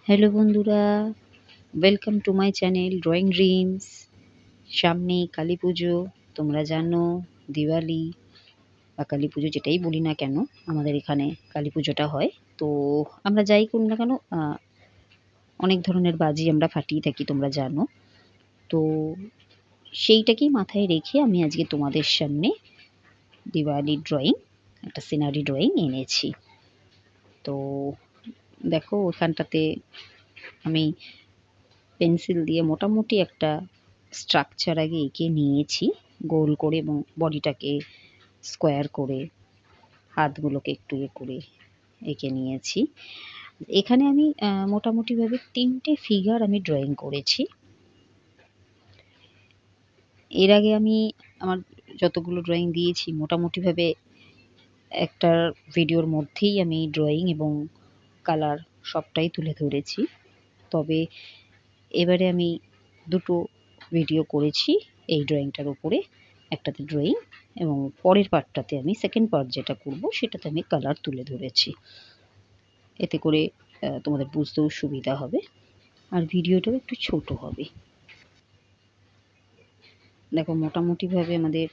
Hello বন্ধুরা, welcome to my channel drawing dreams. সামনেই কালী পুজো, তোমরা জানো দিওয়ালি বা কালী পুজো যেটাই বলি না কেন, আমাদের এখানে কালী পুজোটা হয়। তো আমরা যাই করি না কেন, অনেক ধরনের বাজি আমরা ফাটিয়ে থাকি, তোমরা জানো। তো সেইটাকেই মাথায় রেখে আমি আজকে তোমাদের সামনে দিওয়ালি ড্রয়িং, একটা সিনারি ড্রয়িং এনেছি। তো দেখো ওখানটাতে আমি পেন্সিল দিয়ে মোটামুটি একটা স্ট্রাকচার আগে এঁকে নিয়েছি গোল করে, এবং বডিটাকে স্কোয়ার করে, হাতগুলোকে একটু করে এঁকে নিয়েছি। এখানে আমি মোটামুটিভাবে 3টে ফিগার আমি ড্রয়িং করেছি। এর আগে আমি আমার যতগুলো ড্রয়িং দিয়েছি মোটামুটিভাবে একটা ভিডিওর মধ্যেই আমি ড্রয়িং এবং কালার সবটাই তুলে ধরেছি। তবে এবারে আমি দুটো ভিডিও করেছি এই ড্রয়িংটার উপরে, একটাতে ড্রয়িং এবং পরের পার্টটাতে আমি সেকেন্ড পার্ট যেটা করব সেটাতে আমি কালার তুলে ধরেছি। এতে করে তোমাদের বুঝতেও সুবিধা হবে আর ভিডিওটাও একটু ছোট হবে। দেখো মোটামুটিভাবে আমাদের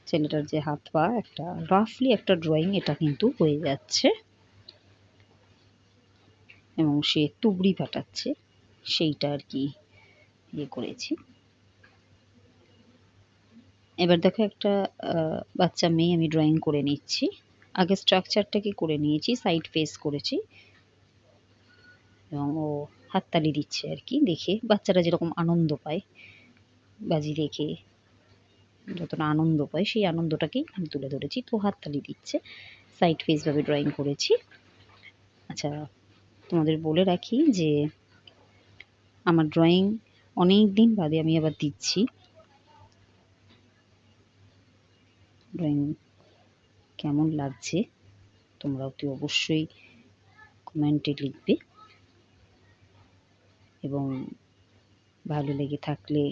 ছেলেটার যে হাত পা একটা রাফলি একটা ড্রয়িং এটা কিন্তু হয়ে যাচ্ছে, এবং সে তুবড়ি ফাটাচ্ছে সেইটা আর কি করেছি। এবার দেখো একটা বাচ্চা মেয়ে আমি ড্রয়িং করে নিচ্ছি। আগে স্ট্রাকচারটাকে করে নিয়েছি, সাইড ফেস করেছি এবং ও হাততালি দিচ্ছে আর কি। দেখে বাচ্চারা যেরকম আনন্দ পায় বাজি দেখে, যতটা আনন্দ পায় সেই আনন্দটাকেই আমি তুলে ধরেছি। তো হাততালি দিচ্ছে, সাইড ফেসভাবে ড্রয়িং করেছি। আচ্ছা, তোমাদের বলে রাখি যে আমার ড্রয়িং অনেক দিন বাদে আমি আবার দিচ্ছি। ড্রয়িং কেমন লাগছে তোমরা অতি অবশ্যই কমেন্টে লিখবে, এবং ভালো লেগে থাকলে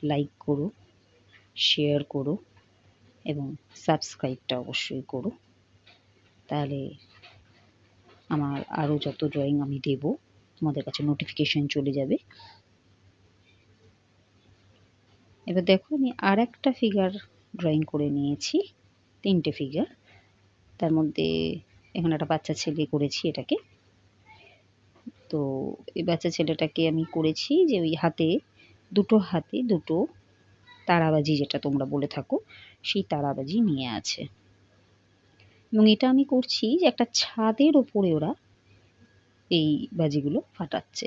লাইক করো, শেয়ার করো এবং সাবস্ক্রাইবটা অবশ্যই করো। তাহলে আমার আরও যত ড্রয়িং আমি দেব তোমাদের কাছে নোটিফিকেশন চলে যাবে। এবার দেখো আমি আর একটা ফিগার ড্রয়িং করে নিয়েছি, 3টে ফিগার। তার মধ্যে এখানে একটা বাচ্চা ছেলে করেছি এটাকে। তো এই বাচ্চা ছেলেটাকে আমি করেছি যে ওই হাতে দুটো তারাবাজি, যেটা তোমরা বলে থাকো, সেই তারাবাজি নিয়ে আছে। এবং এটা আমি করছি যে একটা ছাদের ওপরে ওরা এই বাজিগুলো ফাটাচ্ছে,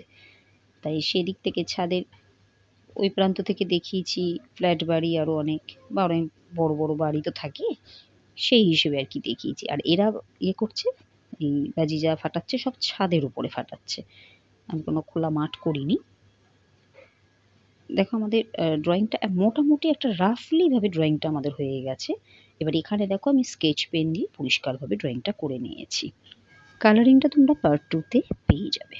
তাই সেদিক থেকে ছাদের ওই প্রান্ত থেকে দেখিয়েছি। ফ্ল্যাট বাড়ি আরও অনেক বা অনেক বড় বড় বাড়ি তো থাকে, সেই হিসেবে আর কি দেখিয়েছি। আর এরা করছে, এই বাজি যা ফাটাচ্ছে সব ছাদের উপরে ফাটাচ্ছে, আমি কোনো খোলা মাঠ করিনি। দেখো আমাদের ড্রয়িংটা মোটামুটি একটা রাফলিভাবে ড্রয়িংটা আমাদের হয়ে গেছে। এবার এখানে দেখো আমি স্কেচ পেন দিয়ে পরিষ্কারভাবে ড্রয়িংটা করে নিয়েছি। কালারিংটা তোমরা পার্ট 2তে পেয়ে যাবে।